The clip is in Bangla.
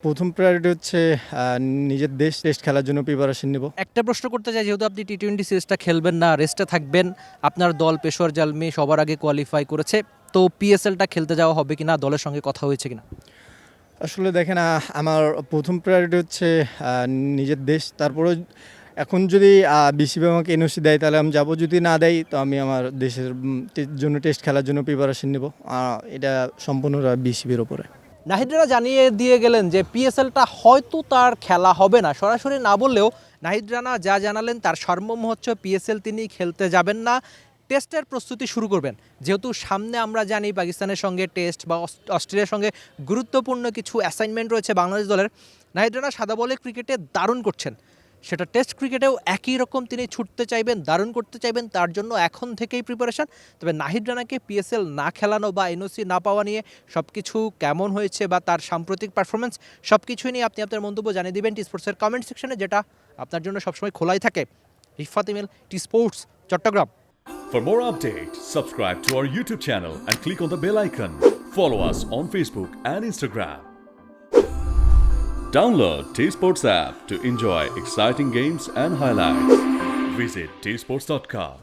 প্রথম প্রায়োরিটি হচ্ছে নিজের দেশ টেস্ট খেলার জন্য প্রিপারেশন নিব। একটা প্রশ্ন করতে চাই, যেহেতু আপনি টি-20 সিরিজটা খেলবেন না, রেস্টে থাকবেন, আপনার দল পেশোয়ার জালমি সবার আগে কোয়ালিফাই করেছে, তো পিএসএলটা খেলতে যাওয়া হবে কিনা, দলের সঙ্গে কথা হয়েছে কিনা? আসলে দেখেন আমার প্রথম প্রায়োরিটি হচ্ছে নিজের দেশ। তারপরে এখন যদি বিসিবি আমাকে এনওসি দেয় তাহলে আমি যাব, যদি না দেয় তো আমি আমার দেশের জন্য টেস্ট খেলার জন্য প্রিপারেশন নিব। এটা সম্পূর্ণ বিসিবির ওপরে। নাহিদ রানা জানিয়ে দিয়ে গেলেন যে পিএসএলটা হয়তো তার খেলা হবে না, সরাসরি না বললেও নাহিদ রানা যা জানালেন তার সারমর্ম হচ্ছে পিএসএল তিনি খেলতে যাবেন না, টেস্টের প্রস্তুতি শুরু করবেন। যেহেতু সামনে আমরা জানি পাকিস্তানের সঙ্গে টেস্ট বা অস্ট্রেলিয়ার সঙ্গে গুরুত্বপূর্ণ কিছু অ্যাসাইনমেন্ট রয়েছে বাংলাদেশ দলের। নাহিদ রানা সাদা বলে ক্রিকেটে দারুণ করছেন, সেটা টেস্ট ক্রিকেটেও একই রকম তিনি ছুটতে চাইবেন, দারুণ করতে চাইবেন, তার জন্য এখন থেকেই প্রিপারেশন। তবে নাহিদ রানাকে পিএসএল না খেলানো বা এনওসি না পাওয়া নিয়ে সব কিছু কেমন হয়েছে বা তার সাম্প্রতিক পারফরমেন্স সব কিছুই নিয়ে আপনি আপনার মন্তব্য জানিয়ে দিবেন টি স্পোর্টসের কমেন্ট সেকশনে, যেটা আপনার জন্য সবসময় খোলাই থাকে। রিফাত ইমেল, T sports, Chittagong. For more updates, subscribe to our YouTube channel and click on the bell icon. Follow us on Facebook and Instagram. Download T Sports app to enjoy exciting games and highlights. Visit tsports.com.